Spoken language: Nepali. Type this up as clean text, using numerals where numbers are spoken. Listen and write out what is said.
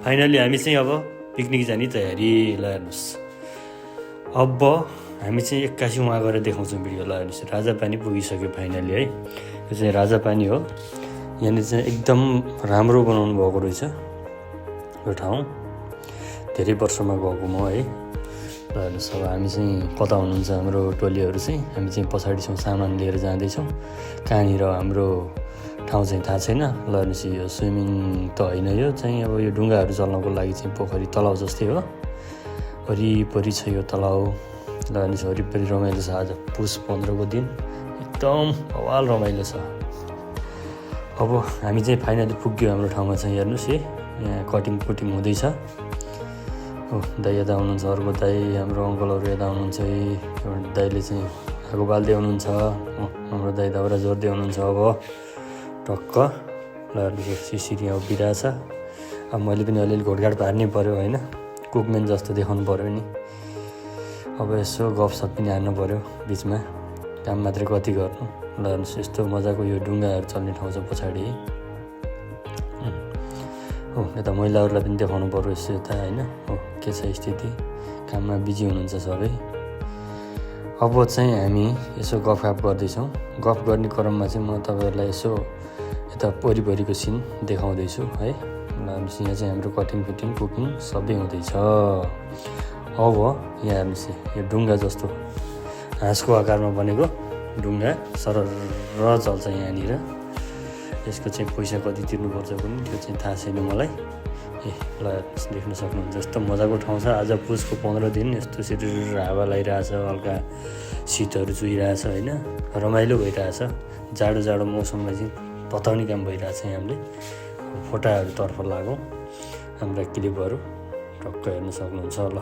फाइनली हामी चाहिँ अब पिकनिक जाने तयारी। ल हेर्नुहोस्, अब हामी चाहिँ 81 वहाँ गएर देखाउँछौँ भिडियो। ल हेर्नुहोस्, राजापानी पुगिसक्यो फाइनली है। यो चाहिँ राजापानी हो। यहाँनिर चाहिँ एकदम राम्रो बनाउनु भएको रहेछ यो ठाउँ। धेरै वर्षमा गएको म है। ल हेर्नुहोस्, अब हामी चाहिँ कता हुनुहुन्छ हाम्रो टोलीहरू चाहिँ, हामी चाहिँ पछाडि छौँ, सामान लिएर जाँदैछौँ। कहाँनिर हाम्रो ठाउँ चाहिँ थाहा छैन। ल हेर्नुहोस्, यो स्विमिङ त होइन, यो चाहिँ अब यो ढुङ्गाहरू चल्नको लागि चाहिँ पोखरी तलाउ जस्तै हो। वरिपरि छ यो तलाउ। ल हेर्नुहोस्, वरिपरि रमाइलो छ। आज पुस 15 को दिन एकदम बवाल रमाइलो छ। अब हामी चाहिँ फाइनली पुग्यो हाम्रो ठाउँमा चाहिँ। हेर्नुहोस् है, यहाँ कटिङ हुँदैछ। दाइ यता हुनुहुन्छ, अर्को दाइ हाम्रो अङ्कलहरू यता हुनुहुन्छ है। एउटा दाइले चाहिँ आगो बाल्दै हुनुहुन्छ, हाम्रो दाइ दाउरा जोड्दै हुनुहुन्छ। अब टक्क ल हेर्नुहोस्, सिसिरी यहाँ उभिरहेछ। अब मैले पनि अलिअलि घोटघाट पार्नै पऱ्यो होइन, कुकम्यान जस्तो देखाउनु पऱ्यो नि। अब यसो गफसप पनि हान्नु पऱ्यो बिचमा, काम मात्रै कति गर्नु। ल हेर्नुहोस्, यस्तो मजाको यो ढुङ्गाहरू चल्ने ठाउँ छ पछाडि। हो यता महिलाहरूलाई पनि देखाउनु पऱ्यो यसो यता होइन। हो के छ स्थिति, काममा बिजी हुनुहुन्छ सबै। अब चाहिँ हामी यसो गफगाफ गर्दैछौँ। गफ गर्ने क्रममा चाहिँ म तपाईँहरूलाई यसो यता वरिपरिको सिन देखाउँदैछु है। ल यहाँ चाहिँ हाम्रो कटिङ कुकिङ सबै हुँदैछ। अब यहाँ हेर्नुहोस्, यो ढुङ्गा जस्तो हाँसको आकारमा बनेको ढुङ्गा सरर चल्छ यहाँनिर। यसको चाहिँ पैसा कति तिर्नुपर्छ पनि त्यो चाहिँ थाहा छैन मलाई। ल देख्न सक्नुहुन्छ, यस्तो मजाको ठाउँ छ। आज पुसको 15 दिन यस्तो सिरिर हावा लगाइरहेछ, हल्का शीतहरू चुहिरहेछ होइन, रमाइलो भइरहेछ। जाडो मौसमलाई चाहिँ बताउने काम भइरहेछ। हामीले फोटाहरूतर्फ लागौँ हाम्रा क्लिपहरू टक्क हेर्न सक्नुहुन्छ ल।